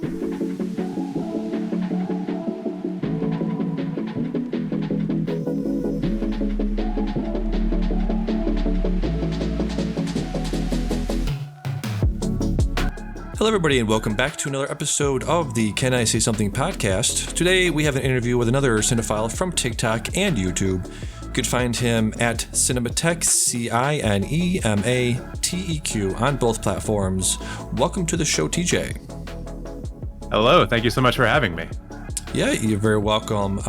Hello, everybody, and welcome back to another episode of the Can I Say Something podcast. Today, we have an interview with another cinephile from TikTok and YouTube. You could find him at Cinemateq, Cinemateq, on both platforms. Welcome to the show, TJ. Hello, thank you so much for having me. Yeah, you're very welcome.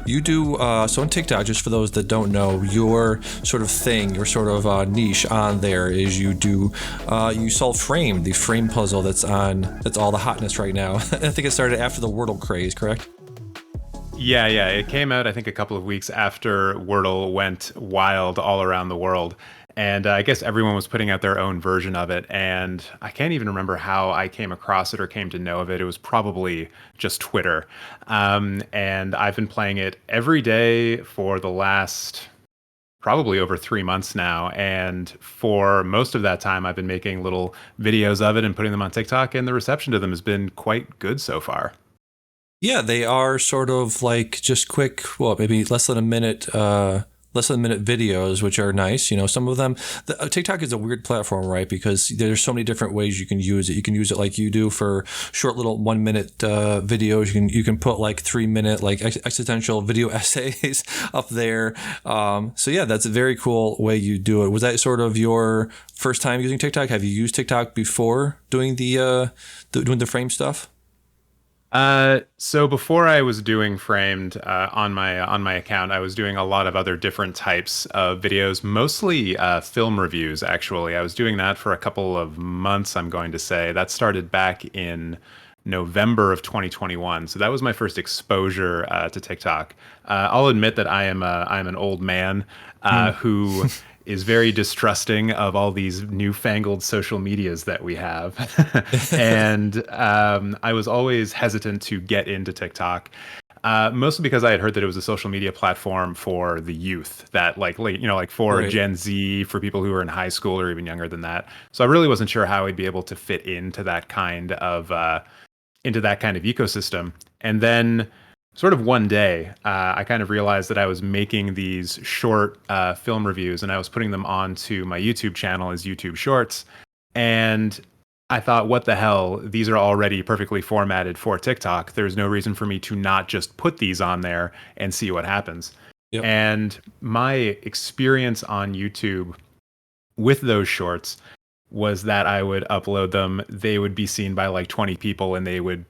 You do, so on TikTok, just for those that don't know, your sort of thing, your sort of niche on there is you solve Framed, the frame puzzle that's all the hotness right now. I think it started after the Wordle craze, correct? Yeah, it came out, I think, a couple of weeks after Wordle went wild all around the world. And I guess everyone was putting out their own version of it. And I can't even remember how I came across it or came to know of it. It was probably just Twitter. And I've been playing it every day for the last probably over 3 months now. And for most of that time, I've been making little videos of it and putting them on TikTok. And the reception to them has been quite good so far. Yeah, they are sort of like just quick, maybe less than a minute videos, which are nice. You know, some of them, TikTok is a weird platform, right? Because there's so many different ways you can use it. You can use it like you do for short little 1 minute videos. You can put like 3 minute like existential video essays up there. So yeah, that's a very cool way you do it. Was that sort of your first time using TikTok? Have you used TikTok before doing the frame stuff? So before I was doing Framed on my account, I was doing a lot of other different types of videos, mostly film reviews, actually. I was doing that for a couple of months, I'm going to say. That started back in November of 2021. So that was my first exposure to TikTok. I'll admit that I'm an old man who is very distrusting of all these newfangled social medias that we have. And I was always hesitant to get into TikTok, mostly because I had heard that it was a social media platform for the youth, that like for Right. Gen Z, for people who are in high school or even younger than that. So I really wasn't sure how I'd be able to fit into that kind of ecosystem. And then sort of one day, I kind of realized that I was making these short film reviews and I was putting them onto my YouTube channel as YouTube Shorts. And I thought, what the hell? These are already perfectly formatted for TikTok. There's no reason for me to not just put these on there and see what happens. Yep. And my experience on YouTube with those shorts was that I would upload them. They would be seen by like 20 people and they would,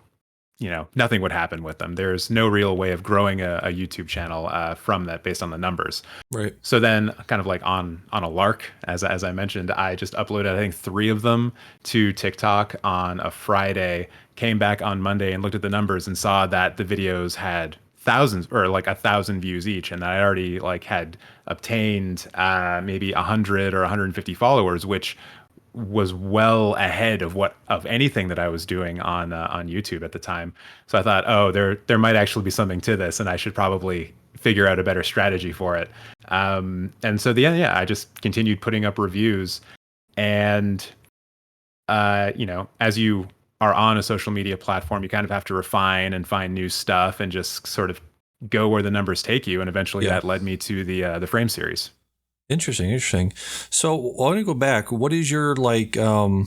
nothing would happen with them. There's no real way of growing a YouTube channel from that based on the numbers. Right. So then kind of like on a lark, as I mentioned, I just uploaded, I think 3 of them to TikTok on a Friday, came back on Monday and looked at the numbers and saw that the videos had thousands or like 1,000 views each. And I already like had obtained maybe 100 or 150 followers, which was well ahead of anything that I was doing on YouTube at the time. So I thought, oh, there might actually be something to this, and I should probably figure out a better strategy for it. And so I just continued putting up reviews, and as you are on a social media platform, you kind of have to refine and find new stuff and just sort of go where the numbers take you. And eventually, that led me to the Frame series. Interesting. So I want to go back. What is your background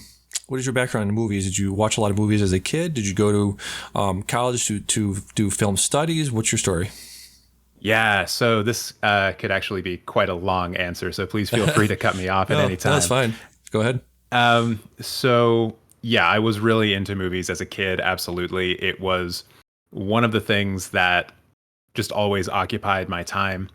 in movies? Did you watch a lot of movies as a kid? Did you go to college to do film studies? What's your story? Yeah, so this could actually be quite a long answer, so please feel free to cut me off at any time. That's fine. Go ahead. So yeah, I was really into movies as a kid, absolutely. It was one of the things that just always occupied my time.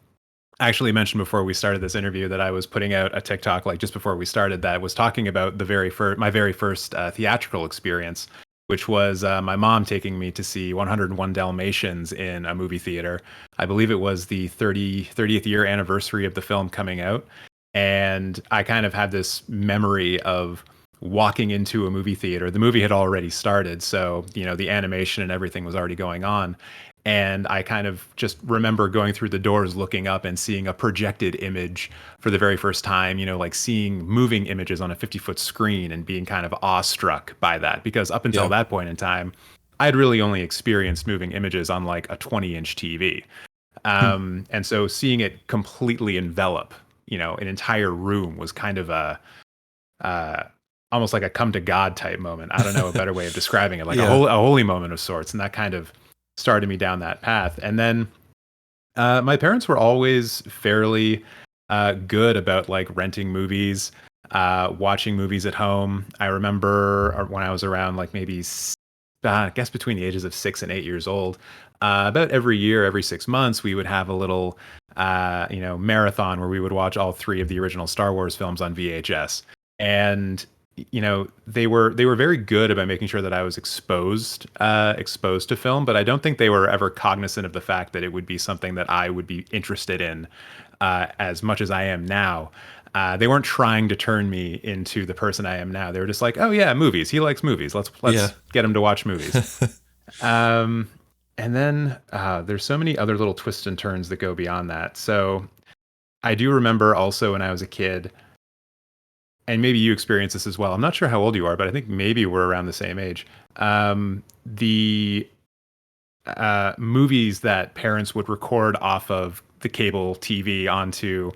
I actually mentioned before we started this interview that I was putting out a TikTok like just before we started that was talking about my very first theatrical experience, which was my mom taking me to see 101 Dalmatians in a movie theater. I believe it was the 30th year anniversary of the film coming out. And I kind of had this memory of walking into a movie theater. The movie had already started, so the animation and everything was already going on. And I kind of just remember going through the doors, looking up and seeing a projected image for the very first time, like seeing moving images on a 50-foot screen and being kind of awestruck by that. Because up until Yeah. that point in time, I'd really only experienced moving images on like a 20-inch TV. And so seeing it completely envelop, an entire room was kind of uh, almost like a come to God type moment. I don't know a better way of describing it, like Yeah. a holy moment of sorts. And that kind of started me down that path. And then my parents were always fairly good about like renting movies, watching movies at home. I remember when I was around like maybe, I guess between the ages of 6 and 8 years old, about every year, every 6 months, we would have a little, marathon where we would watch all three of the original Star Wars films on VHS. And they were very good about making sure that I was exposed to film, but I don't think they were ever cognizant of the fact that it would be something that I would be interested in as much as I am now. They weren't trying to turn me into the person I am now. They were just like, oh yeah, movies. He likes movies. Let's Yeah. get him to watch movies. And then there's so many other little twists and turns that go beyond that. So I do remember also when I was a kid, and maybe you experience this as well. I'm not sure how old you are, but I think maybe we're around the same age. The movies that parents would record off of the cable TV onto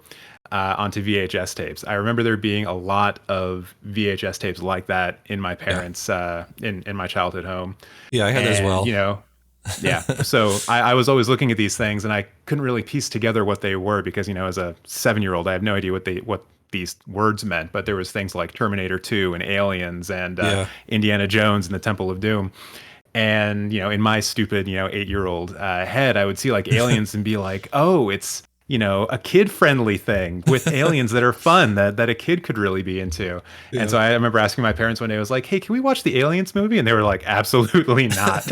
VHS tapes. I remember there being a lot of VHS tapes like that in my parents' in my childhood home. Yeah, I had that as well. Yeah. So I was always looking at these things, and I couldn't really piece together what they were because as a 7-year-old, I have no idea what these words meant. But there was things like Terminator 2 and Aliens and Indiana Jones and the Temple of Doom. And in my stupid 8-year-old head, I would see like Aliens and be like, oh, it's a kid-friendly thing with aliens that are fun that a kid could really be into. Yeah. And so I remember asking my parents one day, I was like, hey, can we watch the Aliens movie? And they were like, absolutely not.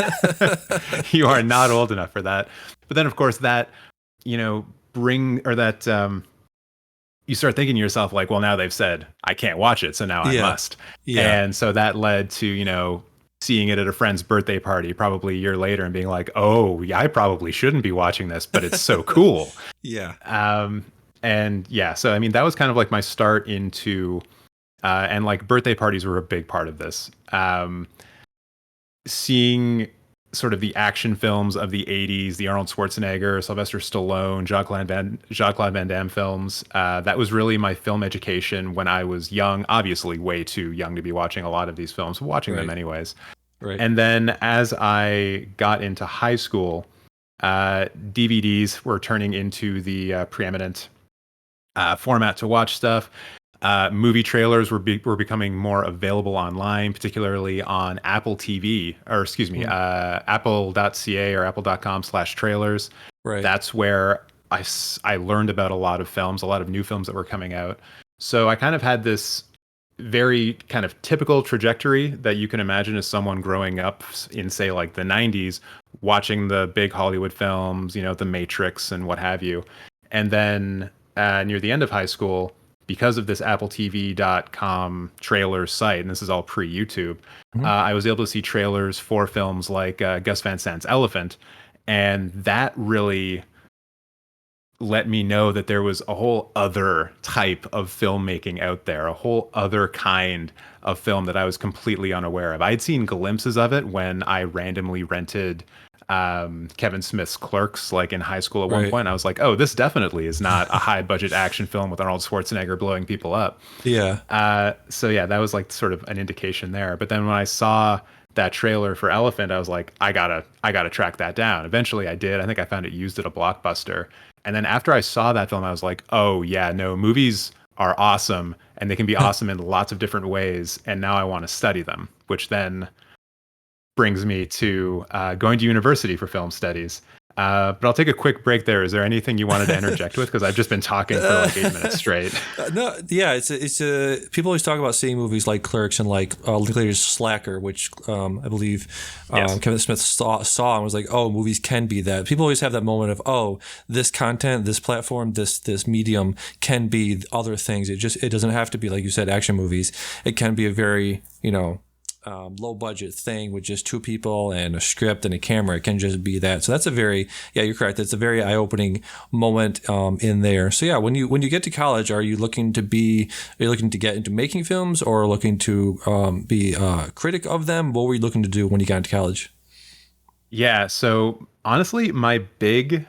You are not old enough for that. But then, of course, that, you start thinking to yourself, like, well, now they've said I can't watch it, so now I must. Yeah. And so that led to, seeing it at a friend's birthday party probably a year later and being like, oh, yeah, I probably shouldn't be watching this, but it's so cool. Yeah. And yeah, so I mean, that was kind of like my start into, and like birthday parties were a big part of this. Seeing sort of the action films of the 80s, the Arnold Schwarzenegger, Sylvester Stallone, Jean-Claude Van Damme films. That was really my film education when I was young, obviously way too young to be watching a lot of these films, watching them anyways. Right. And then as I got into high school, DVDs were turning into the preeminent format to watch stuff. Movie trailers were becoming more available online, particularly on Apple TV, or excuse me, apple.ca or apple.com/trailers. Right. That's where I learned about a lot of films, a lot of new films that were coming out. So I kind of had this very kind of typical trajectory that you can imagine as someone growing up in, say, like the 90s, watching the big Hollywood films, The Matrix and what have you. And then near the end of high school, because of this appletv.com trailer site, and this is all pre-YouTube, I was able to see trailers for films like Gus Van Sant's Elephant, and that really let me know that there was a whole other type of filmmaking out there, a whole other kind of film that I was completely unaware of. I'd seen glimpses of it when I randomly rented Kevin Smith's Clerks, like in high school at one point. I was like, oh, this definitely is not a high budget action film with Arnold Schwarzenegger blowing people up. Yeah. So yeah, that was like sort of an indication there. But then when I saw that trailer for Elephant, I was like, I gotta track that down. Eventually I did. I think I found it used at a Blockbuster. And then after I saw that film, I was like, oh yeah, no, movies are awesome and they can be awesome in lots of different ways. And now I want to study them, which then brings me to going to university for film studies. But I'll take a quick break there. Is there anything you wanted to interject with? Because I've just been talking for like 8 minutes straight. No, yeah, it's people always talk about seeing movies like Clerks and like Linklater's Slacker, which I believe Kevin Smith saw and was like, oh, movies can be that. People always have that moment of, oh, this content, this platform, this medium can be other things. It doesn't have to be, like you said, action movies. It can be a very low budget thing with just two people and a script and a camera. It can just be that. So that's a very, yeah, you're correct. That's a very eye opening moment in there. So yeah, when you get to college, are you looking to get into making films or looking to be a critic of them? What were you looking to do when you got into college? Yeah, so honestly, my big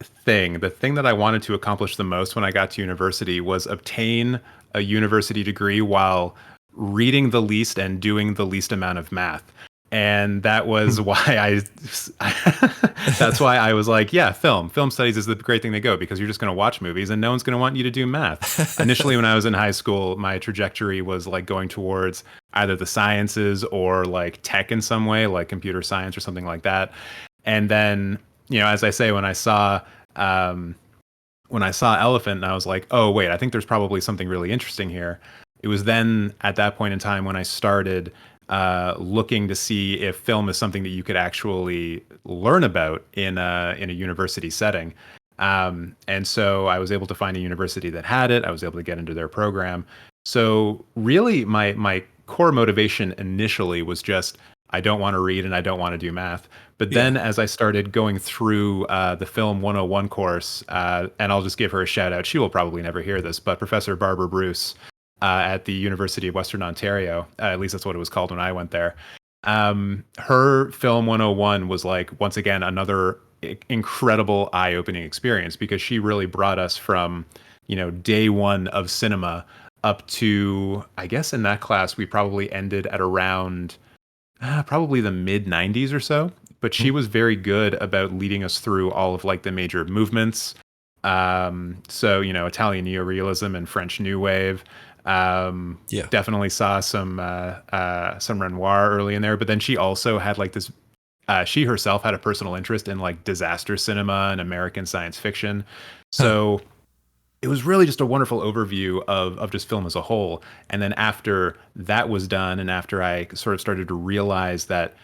thing, the thing that I wanted to accomplish the most when I got to university was obtain a university degree while reading the least and doing the least amount of math. And that was why that's why I was like, yeah, film studies is the great thing to go because you're just going to watch movies and no one's going to want you to do math. Initially, when I was in high school, my trajectory was like going towards either the sciences or like tech in some way, like computer science or something like that. And then, as I say, um, when I saw Elephant, and I was like, oh wait, I think there's probably something really interesting here. It was then at that point in time when I started looking to see if film is something that you could actually learn about in a university setting. And so I was able to find a university that had it. I was able to get into their program. So really, my core motivation initially was just I don't want to read and I don't want to do math. But then as I started going through the Film 101 course, and I'll just give her a shout out. She will probably never hear this, but Professor Barbara Bruce at the University of Western Ontario, at least that's what it was called when I went there. Her Film 101 was like, once again, another incredible eye-opening experience because she really brought us from, day one of cinema up to, I guess in that class, we probably ended at around probably the mid 90s or so. But she was very good about leading us through all of like the major movements. So, Italian neorealism and French New Wave. Definitely saw some Renoir early in there, but then she also had like this. She herself had a personal interest in like disaster cinema and American science fiction. So it was really just a wonderful overview of just film as a whole. And then after that was done, and after I sort of started to realize that,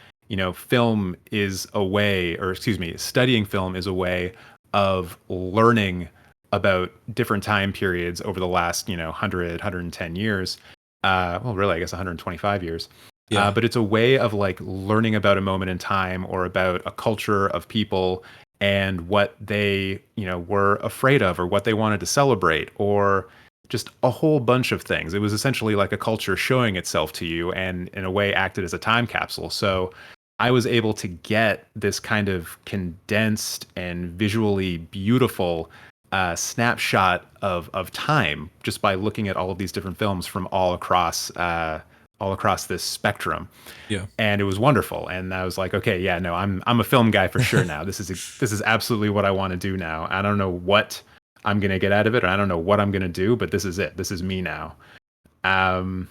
film is a way, or excuse me, studying film is a way of learning about different time periods over the last, 100, 110 years. Well, really, I guess 125 years. Yeah. But it's a way of like learning about a moment in time or about a culture of people and what they, were afraid of or what they wanted to celebrate or just a whole bunch of things. It was essentially like a culture showing itself to you and in a way acted as a time capsule. So I was able to get this kind of condensed and visually beautiful snapshot of time just by looking at all of these different films from all across this spectrum. Yeah. And it was wonderful. And I was like, okay, yeah, no, I'm a film guy for sure now. This is absolutely what I want to do now. I don't know what I'm going to get out of it, or I don't know what I'm going to do, but this is it. This is me now. And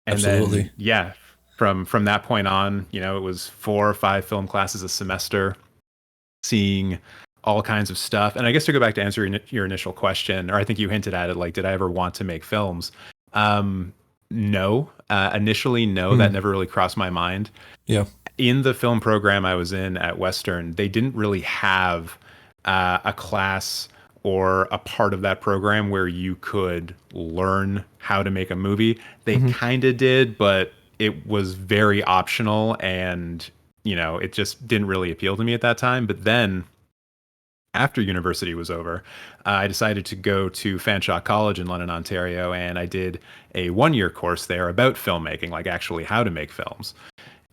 Absolutely. then, yeah, from that point on, it was 4 or 5 film classes a semester, seeing all kinds of stuff. And I guess to go back to answer your initial question, or I think you hinted at it, like, did I ever want to make films? No. Initially, no, that never really crossed my mind. Yeah. In the film program I was in at Western, they didn't really have a class or a part of that program where you could learn how to make a movie. They kind of did, but it was very optional and, it just didn't really appeal to me at that time. But then after university was over, I decided to go to Fanshawe College in London, Ontario, and I did a 1-year course there about filmmaking, like actually how to make films.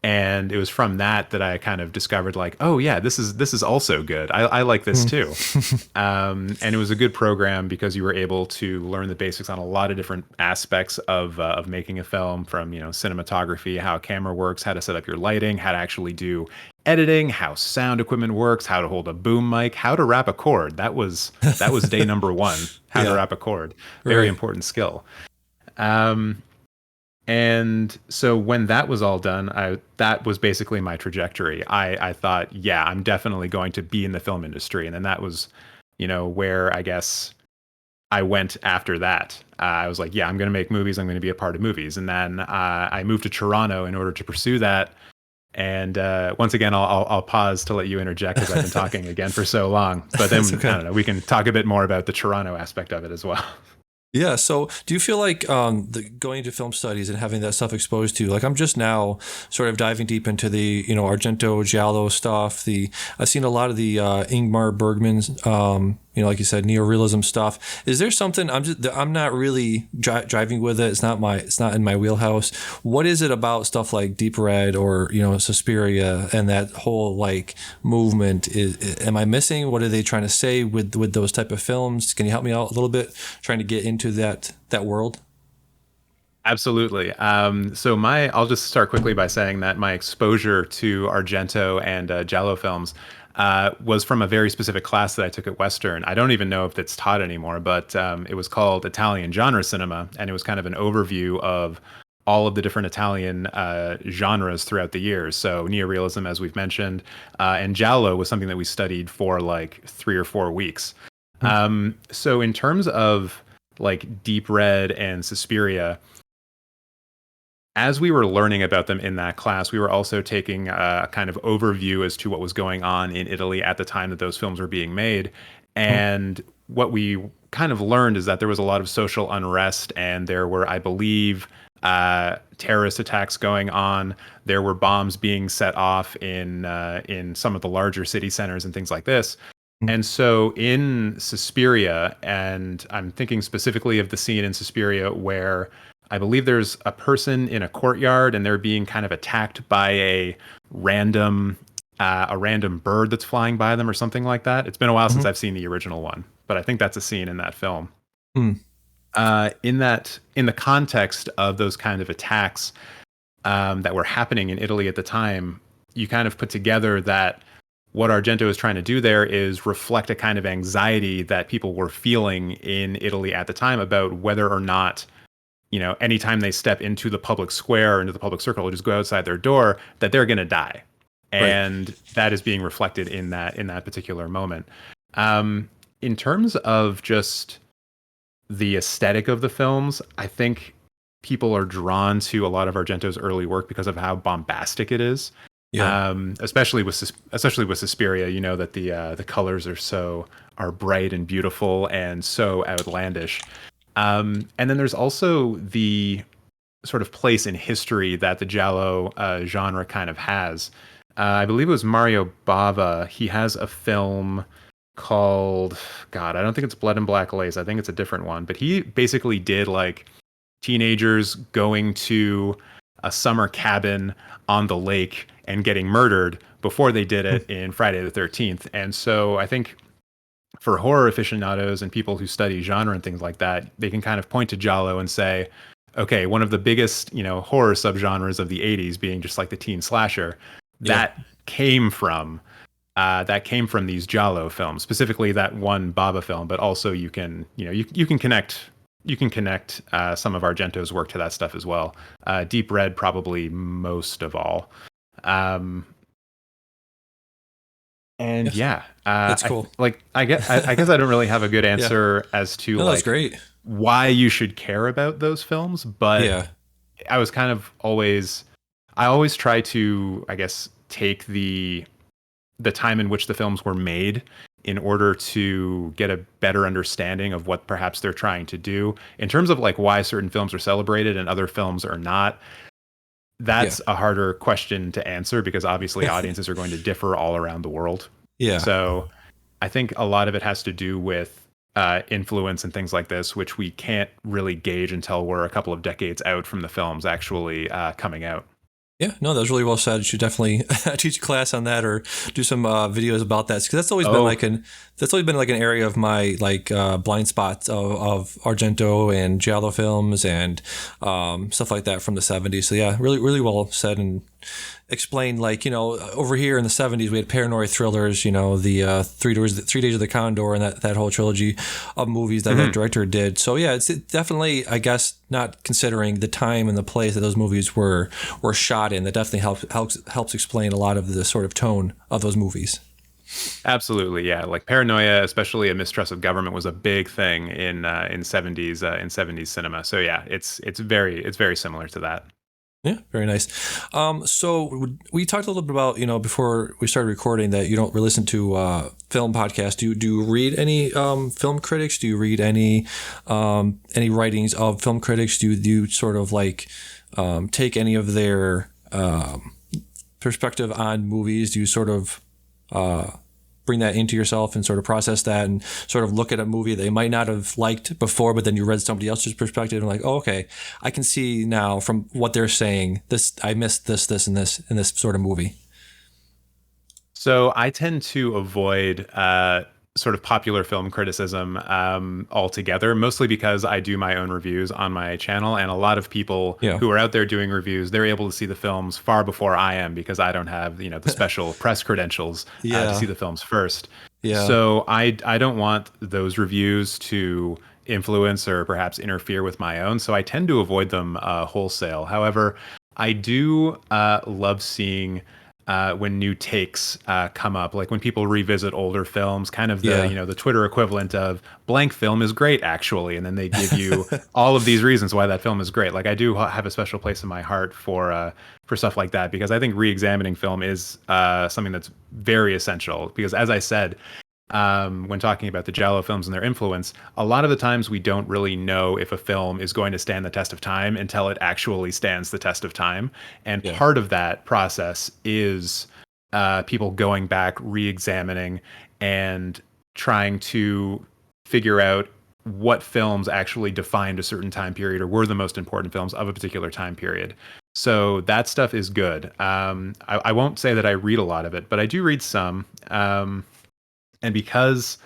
And it was from that I kind of discovered, like, oh yeah, this is also good. I like this too. And it was a good program because you were able to learn the basics on a lot of different aspects of making a film, from cinematography, how a camera works, how to set up your lighting, how to actually do editing, how sound equipment works, how to hold a boom mic, how to wrap a cord. That was day number 1. How to wrap a cord. Very important skill. And so when that was all done, that was basically my trajectory. I thought, yeah, I'm definitely going to be in the film industry. And then that was, where I guess I went after that. I was like, yeah, I'm going to make movies. I'm going to be a part of movies. And then I moved to Toronto in order to pursue that. And once again, I'll pause to let you interject because I've been talking again for so long. But then, okay. I don't know, we can talk a bit more about the Toronto aspect of it as well. Yeah. So, do you feel like going to film studies and having that stuff exposed to you? Like, I'm just now sort of diving deep into the Argento Giallo stuff. I've seen a lot of the Ingmar Bergman's like you said, neorealism stuff. Is there something I'm not really driving with it? It's not in my wheelhouse. What is it about stuff like Deep Red or Suspiria and that whole like movement? Am I missing? What are they trying to say with those type of films? Can you help me out a little bit trying to get into that world? Absolutely. I'll just start quickly by saying that my exposure to Argento and Giallo films was from a very specific class that I took at Western. I don't even know if it's taught anymore, but it was called Italian genre cinema, and it was kind of an overview of all of the different Italian genres throughout the years. So neorealism, as we've mentioned, and Giallo was something that we studied for like 3 or 4 weeks. Hmm. So in terms of like Deep Red and Suspiria, as we were learning about them in that class, we were also taking a kind of overview as to what was going on in Italy at the time that those films were being made. Hmm. And what we kind of learned is that there was a lot of social unrest, and there were, I believe, terrorist attacks going on. There were bombs being set off in some of the larger city centers and things like this. Hmm. And so in Suspiria, and I'm thinking specifically of the scene in Suspiria where I believe there's a person in a courtyard and they're being kind of attacked by random a random bird that's flying by them or something like that. It's been a while since Hmm. I've seen the original one, but I think that's a scene in that film. Hmm. In the context of those kind of attacks that were happening in Italy at the time, you kind of put together that what Argento is trying to do there is reflect a kind of anxiety that people were feeling in Italy at the time about whether or not, anytime they step into the public square or into the public circle or just go outside their door, that they're going to die. Right. And that is being reflected in that particular moment. In terms of just the aesthetic of the films, I think people are drawn to a lot of Argento's early work because of how bombastic it is. Yeah. Especially with Suspiria, you know that the colors are bright and beautiful and so outlandish. And then there's also the sort of place in history that the Giallo genre kind of has. I believe it was Mario Bava. He has a film called, God, I don't think it's Blood and Black Lace. I think it's a different one. But he basically did like teenagers going to a summer cabin on the lake and getting murdered before they did Hmm. it in Friday the 13th. And so I think for horror aficionados and people who study genre and things like that, they can kind of point to Giallo and say, okay, one of the biggest, horror subgenres of the 80s being just like the teen slasher, Yeah. that came from these Giallo films, specifically that one Baba film, but also you can, you can connect some of Argento's work to that stuff as well. Deep Red probably most of all. Um, and Yes. yeah, That's cool. I guess I don't really have a good Yeah. answer as to No, that's like great. why you should care about those films, but Yeah. I was kind of always I always try to, I guess, take the time in which the films were made in order to get a better understanding of what perhaps they're trying to do in terms of like why certain films are celebrated and other films are not. Yeah. That's a harder question to answer because obviously audiences are going to differ all around the world. Yeah. So I think a lot of it has to do with influence and things like this, which we can't really gauge until we're a couple of decades out from the films actually coming out. Yeah, no, that was really well said. You should definitely teach a class on that or do some videos about that because Oh, that's always been like an area of my like blind spots of Argento and Giallo films and stuff like that from the '70s. So yeah, really really well said and explained. Like over here in the '70s we had paranoid thrillers. The Three Days of the Condor and that whole trilogy of movies that that mhm. director did. So yeah, it's definitely I guess not considering the time and the place that those movies were shot in. That definitely helps explain a lot of the sort of tone of those movies. Absolutely, yeah. Like paranoia, especially a mistrust of government, was a big thing in '70s cinema. So yeah, it's very similar to that. Yeah, very nice. So we talked a little bit about, before we started recording, that you don't really listen to film podcasts. Do you read any film critics? Do you read any writings of film critics? Do you sort of like take any of their perspective on movies? Do you sort of bring that into yourself and sort of process that and sort of look at a movie they might not have liked before, but then you read somebody else's perspective and like, oh, okay, I can see now from what they're saying, this, I missed this, and this in this sort of movie. So I tend to avoid sort of popular film criticism altogether, mostly because I do my own reviews on my channel, and a lot of people Yeah. who are out there doing reviews, they're able to see the films far before I am because I don't have, the special press credentials to see Yeah. the films first. Yeah. So I don't want those reviews to influence or perhaps interfere with my own, so I tend to avoid them wholesale. However, I do love seeing when new takes come up, like when people revisit older films, kind of the Yeah. the Twitter equivalent of blank film is great actually, and then they give you all of these reasons why that film is great. Like I do have a special place in my heart for stuff like that because I think re-examining film is something that's very essential. Because as I said, when talking about the Giallo films and their influence, a lot of the times we don't really know if a film is going to stand the test of time until it actually stands the test of time. And Yeah. part of that process is people going back, re-examining, and trying to figure out what films actually defined a certain time period or were the most important films of a particular time period. So that stuff is good. I won't say that I read a lot of it, but I do read some. And because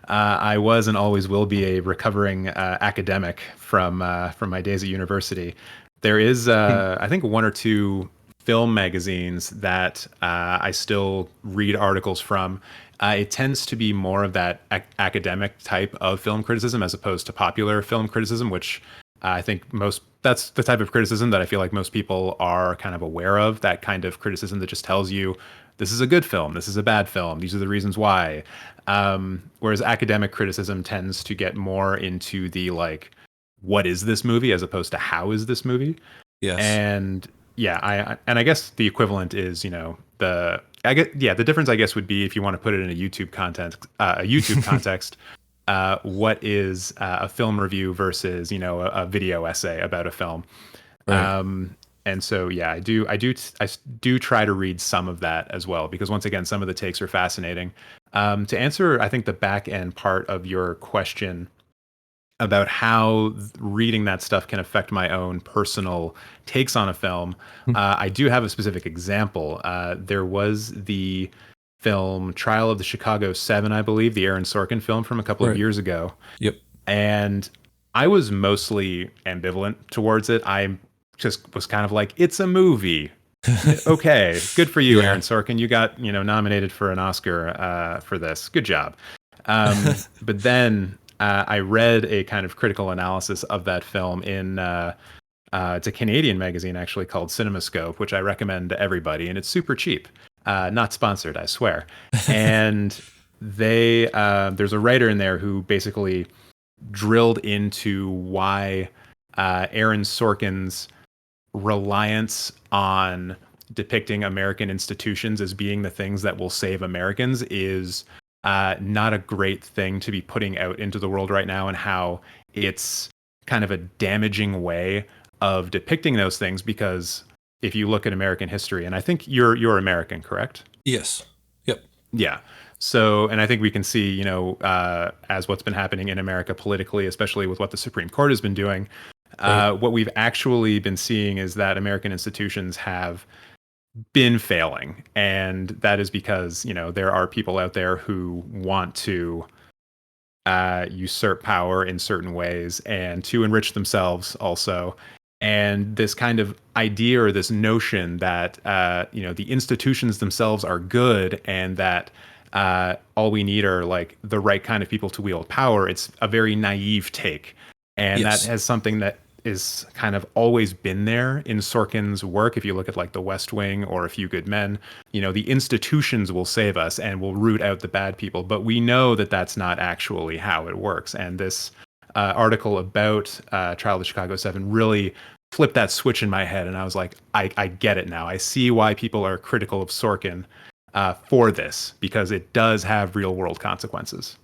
I was and always will be a recovering academic from my days at university, there is Mm. I think one or two film magazines that I still read articles from. It tends to be more of that academic type of film criticism as opposed to popular film criticism, which I think that's the type of criticism that I feel like most people are kind of aware of. That kind of criticism that just tells you this is a good film, this is a bad film, these are the reasons why. Whereas academic criticism tends to get more into the like, what is this movie as opposed to how is this movie? Yes. And yeah, I guess the equivalent is the difference I guess would be if you want to put it in a YouTube context. What is a film review versus a video essay about a film? Right. And so yeah, I do try to read some of that as well because once again, some of the takes are fascinating. To answer, I think the back end part of your question about how reading that stuff can affect my own personal takes on a film, Mm. I do have a specific example. There was the film Trial of the Chicago Seven, I believe, the Aaron Sorkin film from a couple of Right. years ago, Yep. and I was mostly ambivalent towards it. I just was kind of like, it's a movie. Okay, good for you, Yeah. Aaron Sorkin. You got nominated for an Oscar for this. Good job. But then I read a kind of critical analysis of that film in it's a Canadian magazine actually called Cinemascope, which I recommend to everybody, and it's super cheap. Not sponsored, I swear. And there's a writer in there who basically drilled into why Aaron Sorkin's reliance on depicting American institutions as being the things that will save Americans is not a great thing to be putting out into the world right now, and how it's kind of a damaging way of depicting those things. Because if you look at American history, and I think you're American, correct? Yes. Yep. Yeah. So, and I think we can see, as what's been happening in America politically, especially with what the Supreme Court has been doing, Right. what we've actually been seeing is that American institutions have been failing. And that is because, there are people out there who want to usurp power in certain ways and to enrich themselves also. And this kind of idea or this notion that, the institutions themselves are good and that all we need are like the right kind of people to wield power. It's a very naive take. And that Yes. has something that is kind of always been there in Sorkin's work. If you look at like The West Wing or A Few Good Men, the institutions will save us and will root out the bad people. But we know that that's not actually how it works. And this article about Trial of the Chicago Seven really flipped that switch in my head, and I was like, I get it now. I see why people are critical of Sorkin for this, because it does have real world consequences.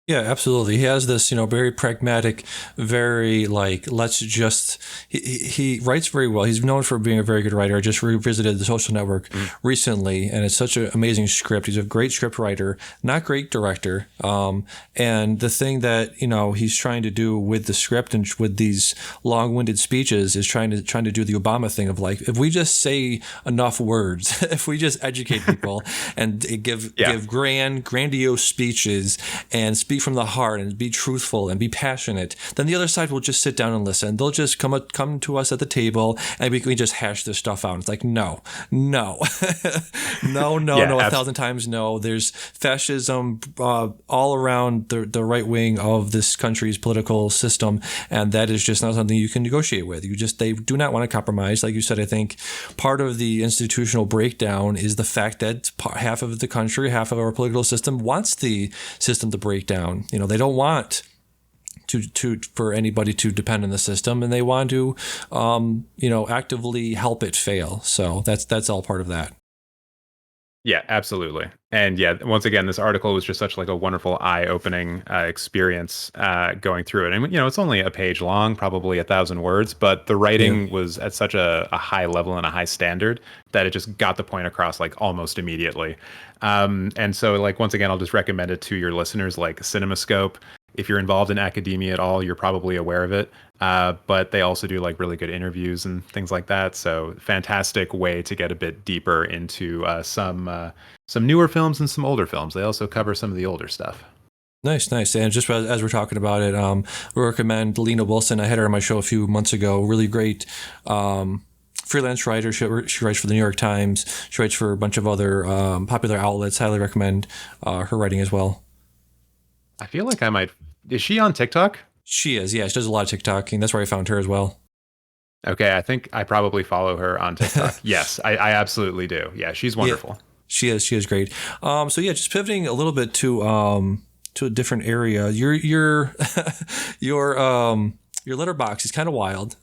Yeah, absolutely. He has this, very pragmatic, very like, let's just. He writes very well. He's known for being a very good writer. I just revisited The Social Network recently, and it's such an amazing script. He's a great script writer, not great director. And the thing that he's trying to do with the script and with these long-winded speeches is trying to do the Obama thing of like, if we just say enough words, if we just educate people and give grandiose speeches and speak from the heart and be truthful and be passionate, then the other side will just sit down and listen. They'll just come to us at the table and we can just hash this stuff out. It's like, no, no, no, no, 1,000 times no. There's fascism all around the right wing of this country's political system, and that is just not something you can negotiate with. They do not want to compromise. Like you said, I think part of the institutional breakdown is the fact that half of the country, half of our political system wants the system to break down. They don't want for anybody to depend on the system, and they want to, actively help it fail. So that's all part of that. Yeah, absolutely. And yeah, once again, this article was just such like a wonderful eye-opening experience going through it. And it's only a page long, probably 1,000 words, but the writing was at such a high level and a high standard that it just got the point across like almost immediately. And so like once again, I'll just recommend it to your listeners, like CinemaScope. If you're involved in academia at all, you're probably aware of it. But they also do like really good interviews and things like that. So fantastic way to get a bit deeper into some newer films and some older films. They also cover some of the older stuff. Nice. And just as we're talking about it, we recommend Lena Wilson. I had her on my show a few months ago. Really great freelance writer. She writes for the New York Times. She writes for a bunch of other popular outlets. Highly recommend her writing as well. I feel like I might. Is she on TikTok? She is. Yeah, she does a lot of TikToking. That's where I found her as well. Okay, I think I probably follow her on TikTok. Yes, I absolutely do. Yeah, she's wonderful. Yeah, she is. She is great. So yeah, just pivoting a little bit to a different area. Your letterbox is kind of wild.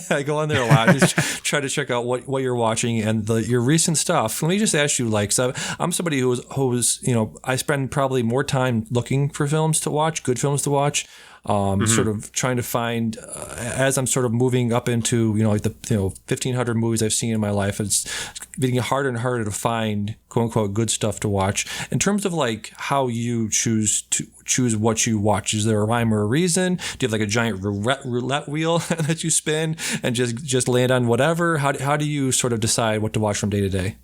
I go on there a lot, just try to check out what you're watching and your recent stuff. Let me just ask you, like, so I'm somebody who's I spend probably more time looking for films to watch, good films to watch. Sort of trying to find as I'm sort of moving up into like the 1,500 movies I've seen in my life, it's getting harder and harder to find quote unquote good stuff to watch. In terms of like how you choose what you watch, is there a rhyme or a reason? Do you have like a giant roulette wheel that you spin and just land on whatever? How do you sort of decide what to watch from day to day?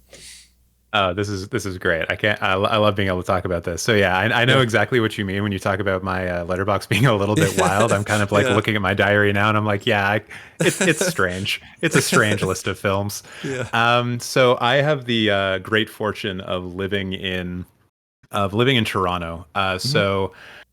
This is great. I love being able to talk about this. So yeah, I know exactly what you mean when you talk about my letterbox being a little bit wild. I'm kind of like looking at my diary now, and I'm like, it's strange. It's a strange list of films. Yeah. So I have the great fortune of living in Toronto. So.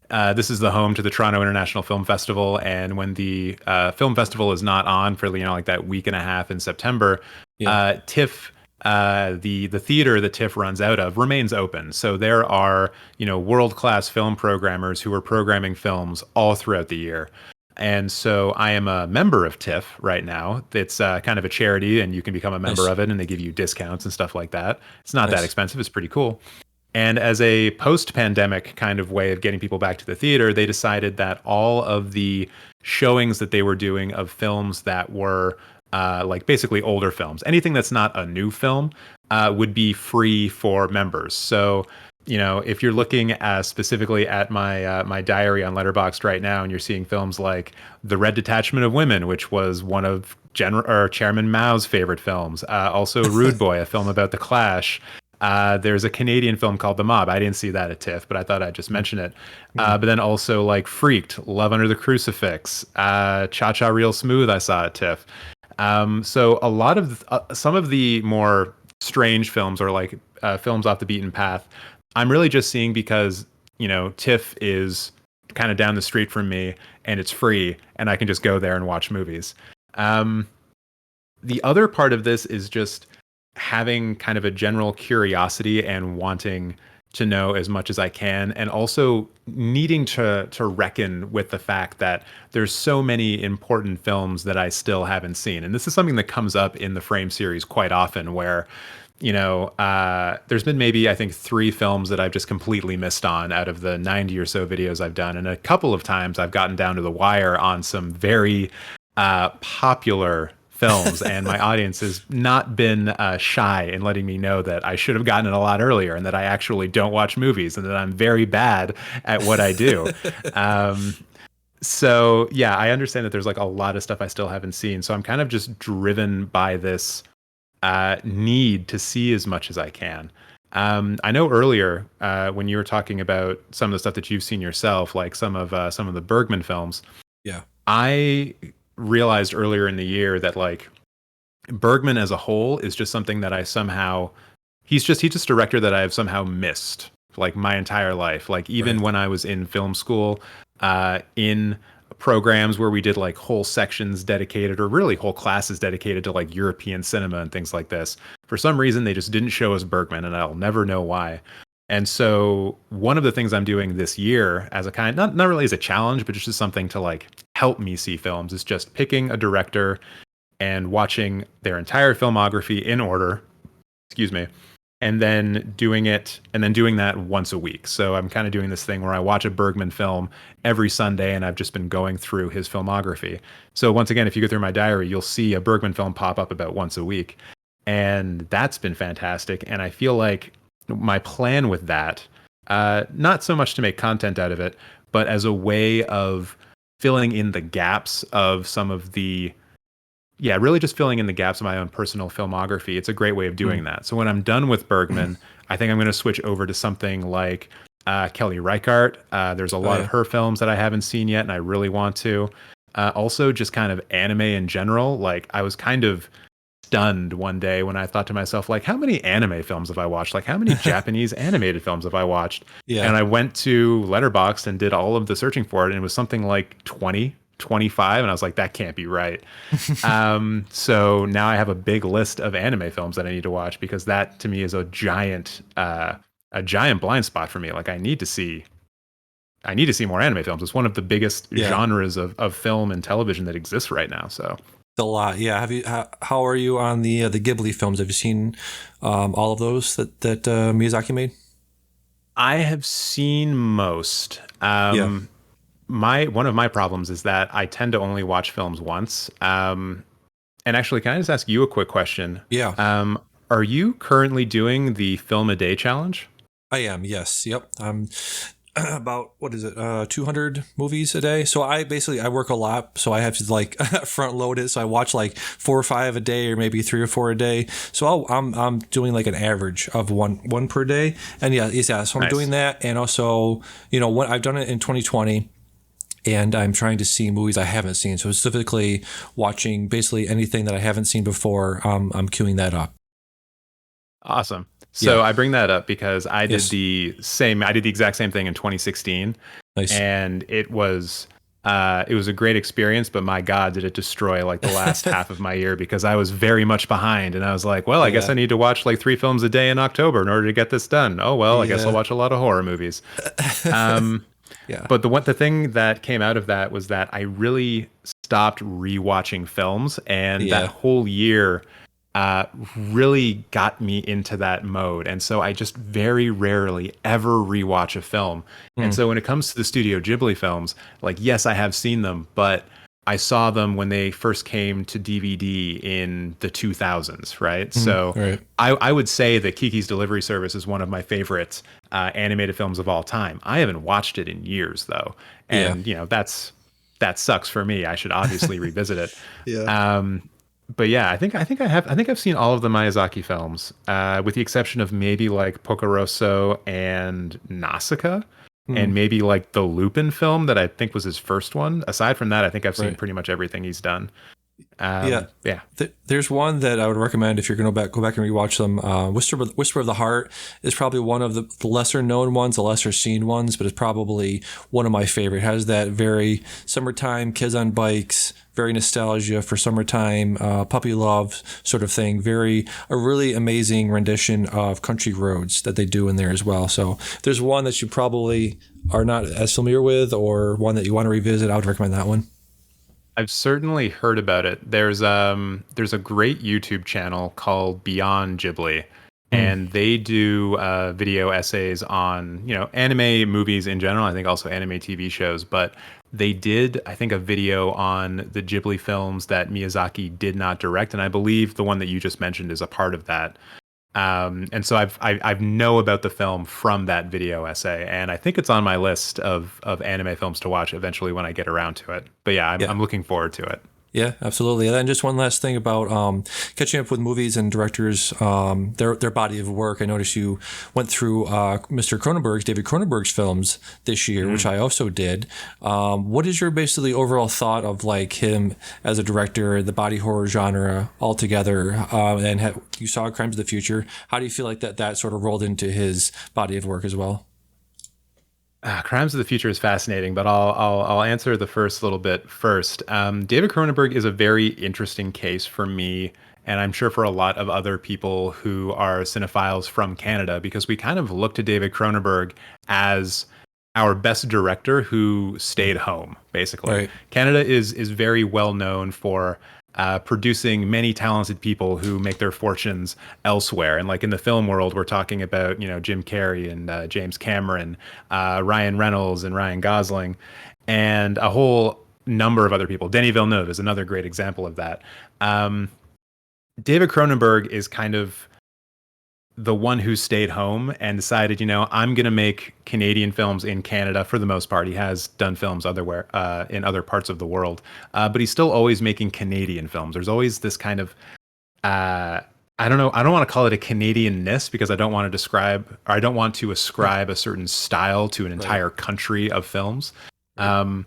This is the home to the Toronto International Film Festival, and when the film festival is not on for like that week and a half in September, TIFF. The theater that TIFF runs out of remains open. So there are, world-class film programmers who are programming films all throughout the year. And so I am a member of TIFF right now. It's kind of a charity, and you can become a member of it, and they give you discounts and stuff like that. It's not that expensive. It's pretty cool. And as a post-pandemic kind of way of getting people back to the theater, they decided that all of the showings that they were doing of films that were like basically older films, anything that's not a new film, would be free for members. So, if you're looking specifically at my diary on Letterboxd right now, and you're seeing films like The Red Detachment of Women, which was one of Chairman Mao's favorite films, also Rude Boy, a film about the Clash. There's a Canadian film called The Mob. I didn't see that at TIFF, but I thought I'd just mention it. But then also like Freaked, Love Under the Crucifix, Cha Cha Real Smooth, I saw at TIFF. So a lot of some of the more strange films, or like films off the beaten path, I'm really just seeing because TIFF is kind of down the street from me and it's free, and I can just go there and watch movies. The other part of this is just having kind of a general curiosity and wanting to know as much as I can, and also needing to reckon with the fact that there's so many important films that I still haven't seen. And this is something that comes up in the Frame series quite often, where there's been maybe I think 3 films that I've just completely missed on out of the 90 or so videos I've done, and a couple of times I've gotten down to the wire on some very popular films, and my audience has not been shy in letting me know that I should have gotten it a lot earlier, and that I actually don't watch movies, and that I'm very bad at what I do. um, so yeah, I understand that there's like a lot of stuff I still haven't seen, so I'm kind of just driven by this need to see as much as I can. I know earlier when you were talking about some of the stuff that you've seen yourself, like some of the Bergman films. Yeah. I realized earlier in the year that like Bergman as a whole is just something that I somehow he's just a director that I've somehow missed like my entire life. Like even Right. when I was in film school, in programs where we did like whole sections dedicated or really whole classes dedicated to like European cinema and things like this. For some reason, they just didn't show us Bergman, and I'll never know why. And so one of the things I'm doing this year as a kind, not really as a challenge, but just something to like help me see films, is just picking a director and watching their entire filmography in order, excuse me, and then doing that once a week. So I'm kind of doing this thing where I watch a Bergman film every Sunday, and I've just been going through his filmography. So once again, if you go through my diary, you'll see a Bergman film pop up about once a week. And that's been fantastic. And I feel like my plan with that, not so much to make content out of it, but as a way of filling in the gaps of some of the, yeah, really just filling in the gaps of my own personal filmography. It's a great way of doing that. So when I'm done with Bergman, I think I'm going to switch over to something like Kelly Reichardt. There's a lot of her films that I haven't seen yet, and I really want to. Also, just kind of anime in general. Like, I was kind of stunned one day when I thought to myself, like, how many anime films have I watched? Like, how many Japanese animated films have I watched? Yeah. And I went to Letterboxd and did all of the searching for it, and it was something like 20, 25, and I was like, that can't be right. So now I have a big list of anime films that I need to watch, because that to me is a giant blind spot for me. Like, I need to see more anime films. It's one of the biggest genres of film and television that exists right now. So a lot. Yeah. How are you on the Ghibli films? Have you seen all of those that Miyazaki made? I have seen most. One of my problems is that I tend to only watch films once. And actually, can I just ask you a quick question? Yeah. Are you currently doing the Film a Day challenge? I am. Yes. Yep. I'm about, what is it, 200 movies a day. So I work a lot, so I have to like front load it. So I watch like 4 or 5 a day, or maybe 3 or 4 a day. So I'm doing like an average of one per day. And so I'm doing that. And also, what I've done it in 2020. And I'm trying to see movies I haven't seen. So specifically watching basically anything that I haven't seen before, I'm queuing that up. Awesome. So I bring that up because I did the exact same thing in 2016. Nice. And it was a great experience, but my God, did it destroy like the last half of my year, because I was very much behind, and I was like, well, I guess I need to watch like 3 films a day in October in order to get this done. Oh, well, I guess I'll watch a lot of horror movies. Yeah. But the thing that came out of that was that I really stopped rewatching films, and that whole year really got me into that mode. And so I just very rarely ever rewatch a film. And so when it comes to the Studio Ghibli films, like, yes, I have seen them, but I saw them when they first came to DVD in the 2000s, right? So I would say that Kiki's Delivery Service is one of my favorite animated films of all time. I haven't watched it in years, though. And, that sucks for me. I should obviously revisit it. But yeah, I think I've seen all of the Miyazaki films, with the exception of maybe like Pocorosso and Nausicaa. And maybe like the Lupin film that I think was his first one. Aside from that, I think I've seen pretty much everything he's done. Yeah. Yeah. There's one that I would recommend if you're going to go back and rewatch them. Whisper of the Heart is probably one of the lesser known ones, the lesser seen ones, but it's probably one of my favorite. It has that very summertime, kids on bikes, very nostalgia for summertime, puppy love sort of thing. A really amazing rendition of Country Roads that they do in there as well. So if there's one that you probably are not as familiar with, or one that you want to revisit, I would recommend that one. I've certainly heard about it. There's a great YouTube channel called Beyond Ghibli, Mm. and they do video essays on, anime movies in general. I think also anime TV shows, but they did, I think, a video on the Ghibli films that Miyazaki did not direct, and I believe the one that you just mentioned is a part of that. And so I've know about the film from that video essay, and I think it's on my list of anime films to watch eventually when I get around to it. But yeah, I'm Yeah. I'm looking forward to it. Yeah, absolutely. And then just one last thing about catching up with movies and directors, their body of work. I noticed you went through David Cronenberg's films this year, which I also did. What is your basically overall thought of like him as a director, the body horror genre altogether? You saw Crimes of the Future. How do you feel like that sort of rolled into his body of work as well? Crimes of the Future is fascinating, but I'll answer the first little bit first. David Cronenberg is a very interesting case for me, and I'm sure for a lot of other people who are cinephiles from Canada, because we kind of look to David Cronenberg as our best director who stayed home. Basically, Right. Canada is very well known for producing many talented people who make their fortunes elsewhere. And like in the film world, we're talking about, Jim Carrey and James Cameron, Ryan Reynolds and Ryan Gosling, and a whole number of other people. Denis Villeneuve is another great example of that. Um, David Cronenberg is kind of the one who stayed home and decided, I'm going to make Canadian films in Canada for the most part. He has done films otherwhere in other parts of the world, but he's still always making Canadian films. There's always this kind of I don't know. I don't want to call it a Canadianness because I don't want to ascribe a certain style to an Right. entire country of films. Right. Um,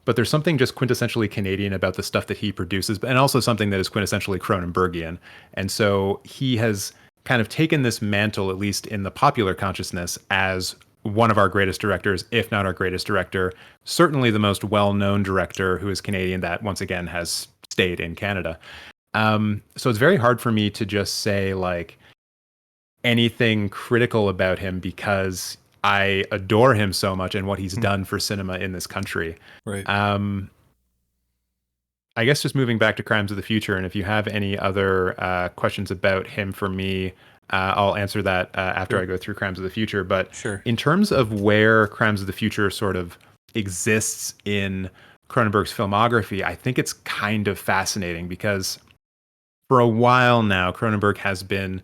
but there's something just quintessentially Canadian about the stuff that he produces, and also something that is quintessentially Cronenbergian. And so he has kind of taken this mantle, at least in the popular consciousness, as one of our greatest directors, if not our greatest director, certainly the most well-known director who is Canadian that once again has stayed in Canada. So it's very hard for me to just say like anything critical about him because I adore him so much and what he's Mm. done for cinema in this country. Right. Um, I guess just moving back to Crimes of the Future, and if you have any other questions about him for me, I'll answer that after I Sure. go through Crimes of the Future. But Sure. in terms of where Crimes of the Future sort of exists in Cronenberg's filmography, I think it's kind of fascinating because for a while now, Cronenberg has been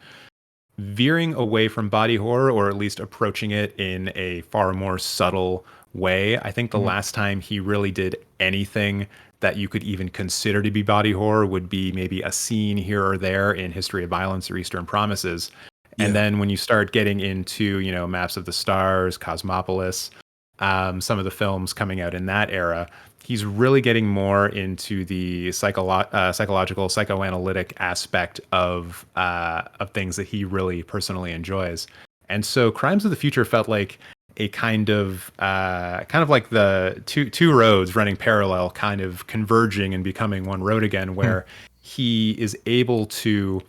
veering away from body horror, or at least approaching it in a far more subtle way. I think the Mhm. last time he really did anything that you could even consider to be body horror would be maybe a scene here or there in History of Violence or Eastern Promises. And Yeah. then when you start getting into, Maps of the Stars, Cosmopolis, some of the films coming out in that era, he's really getting more into the psychological, psychoanalytic aspect of things that he really personally enjoys. And so, Crimes of the Future felt like a kind of like the two roads running parallel, kind of converging and becoming one road again, Hmm. where he is able to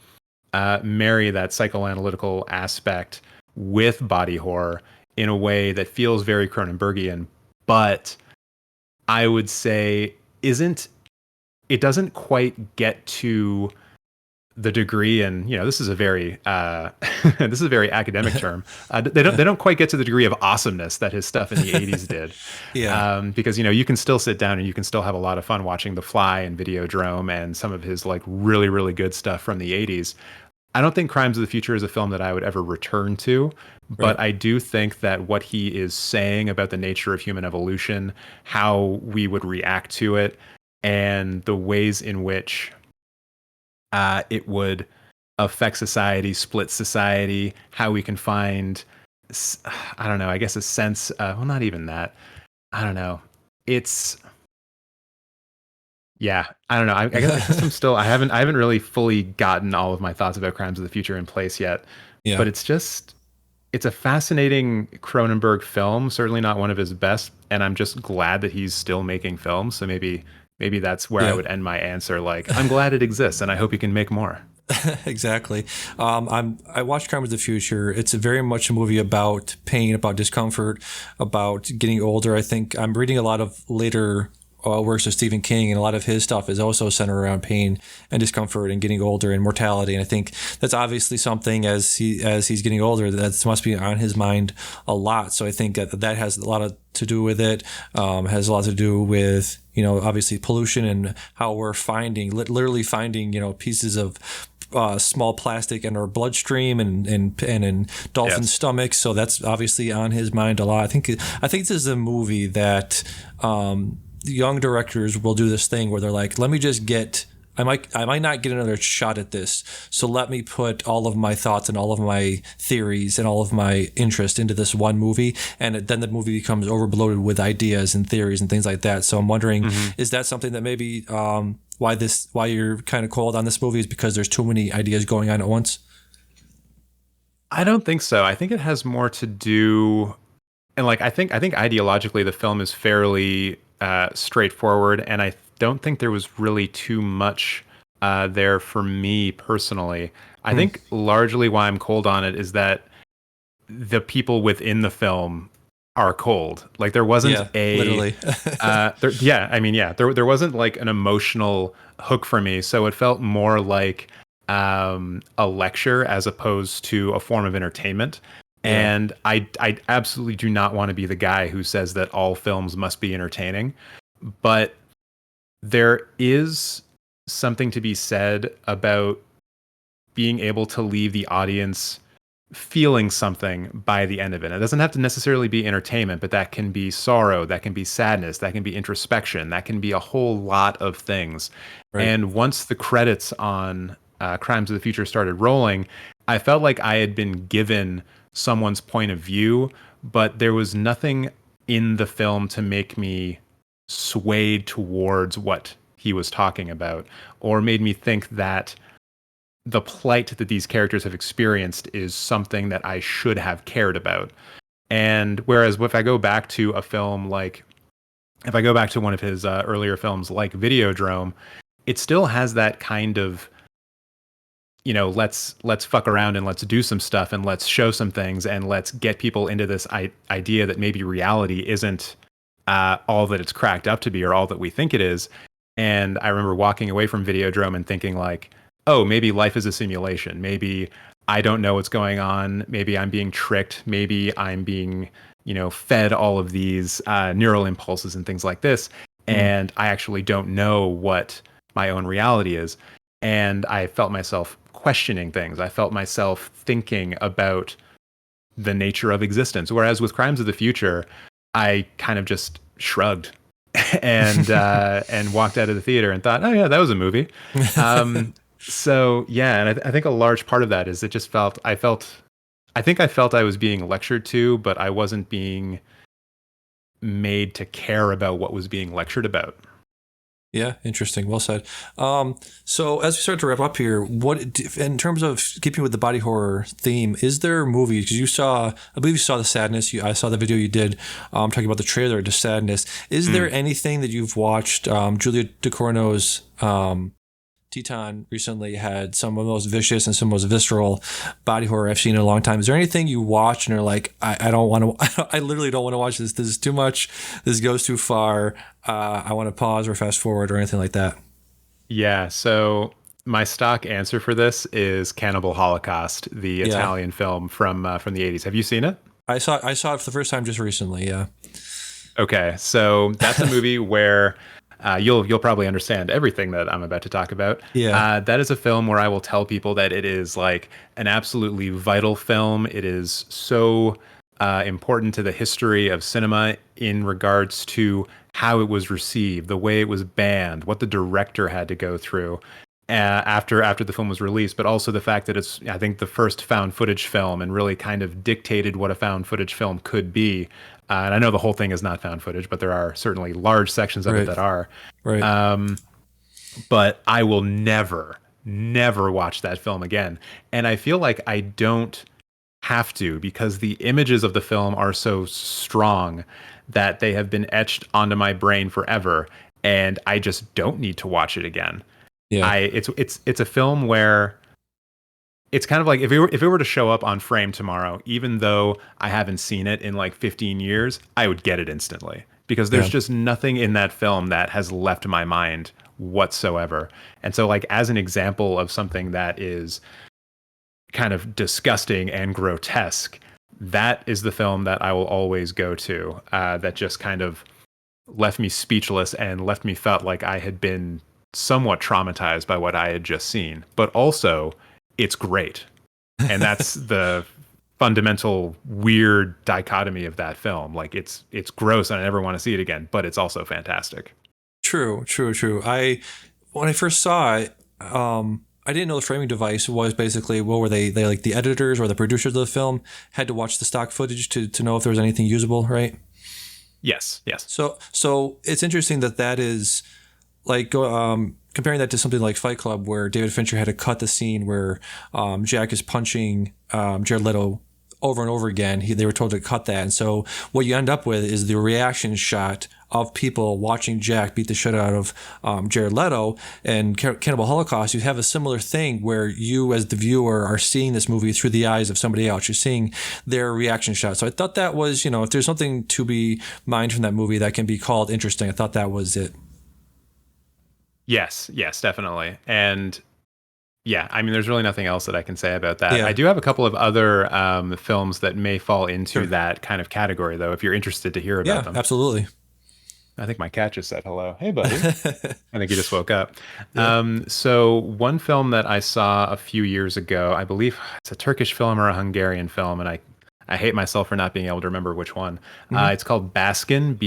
marry that psychoanalytical aspect with body horror in a way that feels very Cronenbergian, but I would say isn't it doesn't quite get to the degree, and this is a very this is a very academic term. They don't quite get to the degree of awesomeness that his stuff in the '80s did, Yeah. because you can still sit down and you can still have a lot of fun watching The Fly and Videodrome and some of his like really really good stuff from the '80s. I don't think Crimes of the Future is a film that I would ever return to, but Right. I do think that what he is saying about the nature of human evolution, how we would react to it, and the ways in which it would affect society, split society, how we can find, I don't know, I guess a sense, well, not even that. I don't know. It's Yeah, I don't know. I guess I'm still. I haven't really fully gotten all of my thoughts about Crimes of the Future in place yet. Yeah. But it's a fascinating Cronenberg film. Certainly not one of his best, and I'm just glad that he's still making films. So maybe that's where I Yeah. would end my answer. Like, I'm glad it exists, and I hope he can make more. Exactly. I watched Crime of the Future. It's very much a movie about pain, about discomfort, about getting older. I think I'm reading a lot of later works of Stephen King, and a lot of his stuff is also centered around pain and discomfort and getting older and mortality. And I think that's obviously something as he's getting older that must be on his mind a lot. So I think that has a lot to do with it. Has a lot to do with obviously pollution and how we're finding literally finding pieces of small plastic in our bloodstream and in dolphin Yes. stomachs. So that's obviously on his mind a lot. I think this is a movie that young directors will do this thing where they're like, let me just get. I might not get another shot at this, so let me put all of my thoughts and all of my theories and all of my interest into this one movie, and then the movie becomes overloaded with ideas and theories and things like that. So I'm wondering, is that something that maybe why you're kind of cold on this movie is because there's too many ideas going on at once? I don't think so. I think it has more to do, and like I think ideologically the film is fairly straightforward, and I don't think there was really too much there for me personally. I Hmm. think largely why I'm cold on it is that the people within the film are cold. Like there wasn't Yeah, literally. yeah, I mean, yeah, there wasn't like an emotional hook for me, so it felt more like a lecture as opposed to a form of entertainment. Yeah. And I absolutely do not want to be the guy who says that all films must be entertaining, but there is something to be said about being able to leave the audience feeling something by the end of it. It doesn't have to necessarily be entertainment, but that can be sorrow, that can be sadness, that can be introspection, that can be a whole lot of things. Right. And once the credits on Crimes of the Future started rolling, I felt like I had been given someone's point of view, but there was nothing in the film to make me swayed towards what he was talking about or made me think that the plight that these characters have experienced is something that I should have cared about. And whereas if I go back to a film like, if I go back to one of his earlier films like Videodrome, it still has that kind of, let's fuck around and let's do some stuff and let's show some things and let's get people into this idea that maybe reality isn't all that it's cracked up to be or all that we think it is. And I remember walking away from Videodrome and thinking like, oh, maybe life is a simulation. Maybe I don't know what's going on. Maybe I'm being tricked. Maybe I'm being, fed all of these neural impulses and things like this. Hmm. And I actually don't know what my own reality is. And I felt myself questioning things. I felt myself thinking about the nature of existence. Whereas with Crimes of the Future, I kind of just shrugged and walked out of the theater and thought, oh yeah, that was a movie. So yeah, and I think a large part of that is it just I think I felt I was being lectured to, but I wasn't being made to care about what was being lectured about. Yeah, interesting. Well said. So as we start to wrap up here, in terms of keeping with the body horror theme, is there movies? Because I believe you saw the Sadness. I saw the video you did talking about the trailer to Sadness. Is there anything that you've watched? Julia Ducournau's Teton recently had some of the most vicious and some of the most visceral body horror I've seen in a long time. Is there anything you watch and are like, I don't want to, I literally don't want to watch this. This is too much. This goes too far. I want to pause or fast forward or anything like that. Yeah, so my stock answer for this is Cannibal Holocaust, the Yeah. Italian film from the 80s. Have you seen it? I saw it for the first time just recently. Yeah. Okay, so that's a movie where you'll probably understand everything that I'm about to talk about. Yeah. That is a film where I will tell people that it is like an absolutely vital film. It is so important to the history of cinema in regards to how it was received, the way it was banned, what the director had to go through after the film was released, but also the fact that it's, I think, the first found footage film and really kind of dictated what a found footage film could be. And I know the whole thing is not found footage, but there are certainly large sections of it Right. that are. Right. but I will never watch that film again. And I feel like I don't have to, because the images of the film are so strong that they have been etched onto my brain forever, and I just don't need to watch it again. Yeah. It's a film where it's kind of like if it were to show up on Frame tomorrow, even though I haven't seen it in like 15 years, I would get it instantly, because there's Yeah. just nothing in that film that has left my mind whatsoever. And so, like, as an example of something that is kind of disgusting and grotesque, that is the film that I will always go to, that just kind of left me speechless and left me felt like I had been somewhat traumatized by what I had just seen. But also, it's great. And that's the fundamental weird dichotomy of that film. Like, it's gross and I never want to see it again, but it's also fantastic. True, true, true. When I first saw it, I didn't know the framing device was basically what were they like the editors or the producers of the film had to watch the stock footage to know if there was anything usable, right? Yes, yes. So it's interesting that is like comparing that to something like Fight Club, where David Fincher had to cut the scene where Jack is punching Jared Leto over and over again. They were told to cut that, and so what you end up with is the reaction shot of people watching Jack beat the shit out of Jared Leto. And Cannibal Holocaust, you have a similar thing where you as the viewer are seeing this movie through the eyes of somebody else. You're seeing their reaction shot. So I thought that was, if there's something to be mined from that movie that can be called interesting, I thought that was it. Yes, yes, definitely. And yeah, I mean, there's really nothing else that I can say about that. Yeah. I do have a couple of other films that may fall into Sure. that kind of category, though, if you're interested to hear about Yeah, them. absolutely. I think my cat just said hello. Hey, buddy. I think he just woke up. Yeah. So one film that I saw a few years ago, I believe it's a Turkish film or a Hungarian film, and I hate myself for not being able to remember which one. It's called Baskin,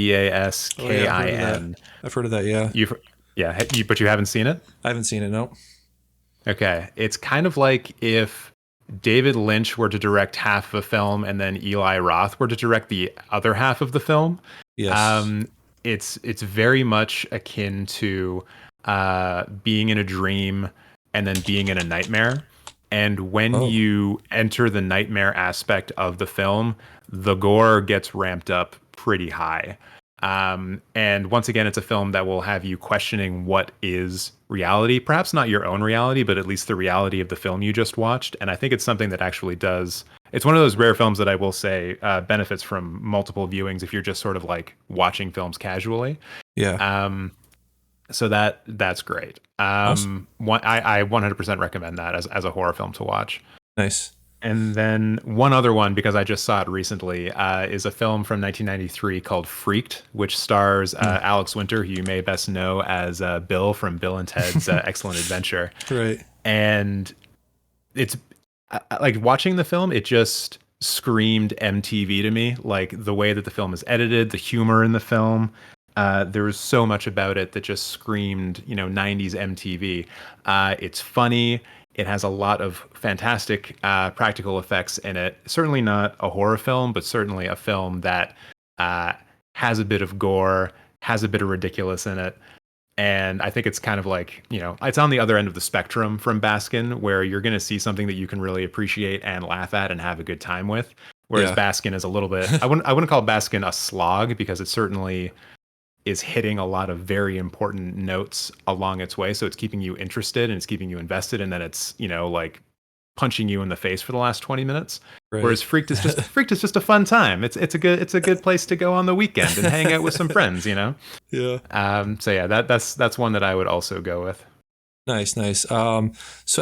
Oh yeah, I've heard of that. Baskin. I've heard of that. Yeah, But you haven't seen it? I haven't seen it. No. Okay. It's kind of like if David Lynch were to direct half of a film and then Eli Roth were to direct the other half of the film. Yes. It's very much akin to being in a dream and then being in a nightmare. And when Oh. you enter the nightmare aspect of the film, the gore gets ramped up pretty high. And once again, it's a film that will have you questioning what is reality, perhaps not your own reality, but at least the reality of the film you just watched. And I think it's something that actually does. It's one of those rare films that I will say benefits from multiple viewings if you're just sort of like watching films casually. Yeah. So that's great. Awesome. I 100% recommend that as a horror film to watch. Nice. And then one other one, because I just saw it recently, is a film from 1993 called Freaked, which stars Alex Winter, who you may best know as Bill from Bill and Ted's Excellent Adventure. Right. And it's like watching the film, it just screamed MTV to me. Like the way that the film is edited, the humor in the film. There was so much about it that just screamed, 90s MTV. It's funny. It has a lot of fantastic practical effects in it. Certainly not a horror film, but certainly a film that has a bit of gore, has a bit of ridiculous in it. And I think it's kind of like, it's on the other end of the spectrum from Baskin, where you're going to see something that you can really appreciate and laugh at and have a good time with. Whereas Yeah. Baskin is a little bit, I wouldn't call Baskin a slog, because it certainly is hitting a lot of very important notes along its way. So it's keeping you interested and it's keeping you invested. And then it's, like punching you in the face for the last 20 minutes. Right. Whereas Freaked is just a fun time. It's a good place to go on the weekend and hang out with some friends, Yeah. So yeah, that's one that I would also go with. Nice. So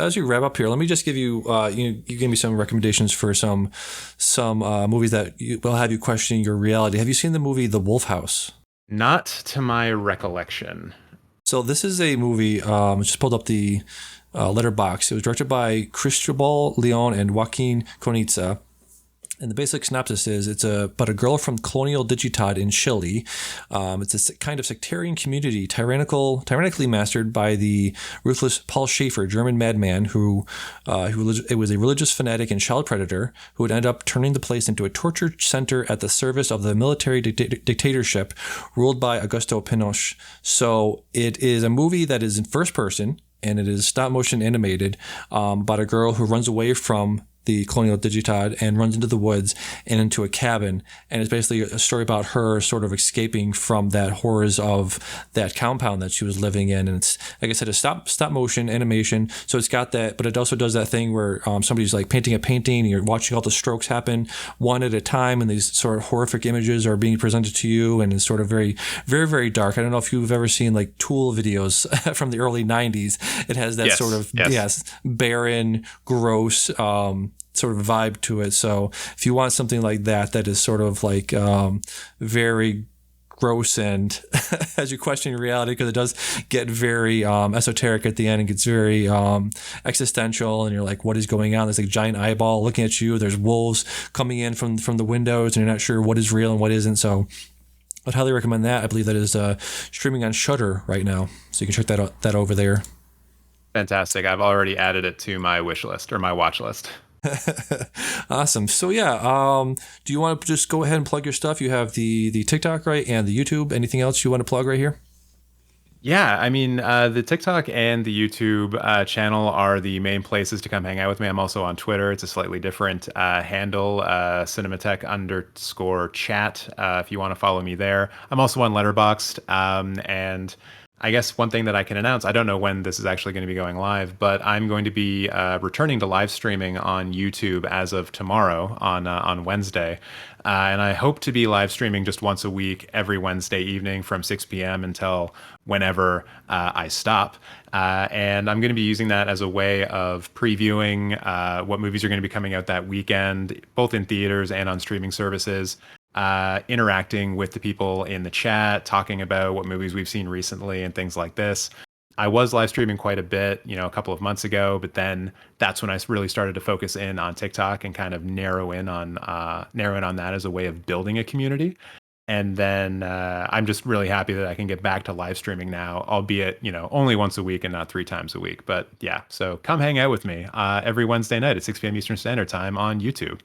as we wrap up here, let me just give you, you gave me some recommendations for some movies that will have you questioning your reality. Have you seen the movie The Wolf House? Not to my recollection. So this is a movie. I just pulled up the letterbox. It was directed by Cristobal Leon and Joaquin Conitza. And the basic synopsis is it's about a girl from colonial Digitad in Chile. It's a kind of sectarian community, tyrannically mastered by the ruthless Paul Schaefer, German madman who was a religious fanatic and child predator who would end up turning the place into a torture center at the service of the military dictatorship ruled by Augusto Pinochet. So it is a movie that is in first person, and it is stop motion animated about a girl who runs away from the colonial Digitad and runs into the woods and into a cabin. And it's basically a story about her sort of escaping from that horrors of that compound that she was living in. And it's, like I said, a stop motion animation. So it's got that, but it also does that thing where somebody's like painting a painting and you're watching all the strokes happen one at a time. And these sort of horrific images are being presented to you. And it's sort of very, very, very dark. I don't know if you've ever seen like Tool videos from the early 90s. It has that sort of, barren, gross, sort of vibe to it. So if you want something like that, that is sort of like very gross and as you question your reality, because it does get very esoteric at the end. It gets very existential, and you're like, what is going on? There's like a giant eyeball looking at you. There's wolves coming in from the windows, and you're not sure what is real and what isn't. So I'd highly recommend that. I believe that is streaming on Shudder right now, so you can check that over there. Fantastic. I've already added it to my wish list or my watch list. Awesome. So do you want to just go ahead and plug your stuff? You have the TikTok, right, and the YouTube. Anything else you want to plug right here? Yeah, I mean, the TikTok and the YouTube channel are the main places to come hang out with me. I'm also on Twitter. It's a slightly different handle, Cinemateq_chat, if you want to follow me there. I'm also on Letterboxd, and I guess one thing that I can announce, I don't know when this is actually going to be going live, but I'm going to be returning to live streaming on YouTube as of tomorrow on Wednesday. And I hope to be live streaming just once a week, every Wednesday evening from 6 p.m. until whenever I stop. And I'm going to be using that as a way of previewing what movies are going to be coming out that weekend, both in theaters and on streaming services. Interacting with the people in the chat, talking about what movies we've seen recently and things like this. I was live streaming quite a bit, a couple of months ago, but then that's when I really started to focus in on TikTok and kind of narrow in on that as a way of building a community. And then I'm just really happy that I can get back to live streaming now, albeit, only once a week and not 3 times a week. But yeah, so come hang out with me every Wednesday night at 6 p.m. Eastern Standard Time on YouTube.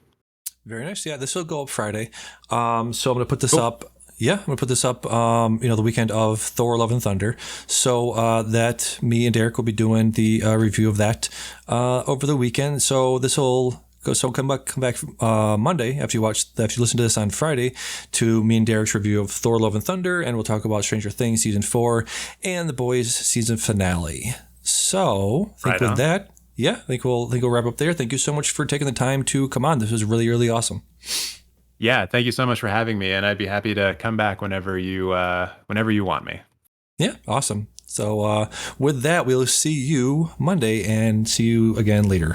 Very nice. Yeah, this will go up Friday. So I'm going to put this up. Yeah, I'm going to put this up, the weekend of Thor: Love and Thunder. So that me and Derek will be doing the review of that over the weekend. So this will go. So come back Monday after you listen to this on Friday to me and Derek's review of Thor: Love and Thunder, and we'll talk about Stranger Things season 4 and The Boys season finale. So I think with that. Yeah, I think we'll wrap up there. Thank you so much for taking the time to come on. This was really, really awesome. Yeah, thank you so much for having me, and I'd be happy to come back whenever you want me. Yeah, awesome. So with that, we'll see you Monday and see you again later.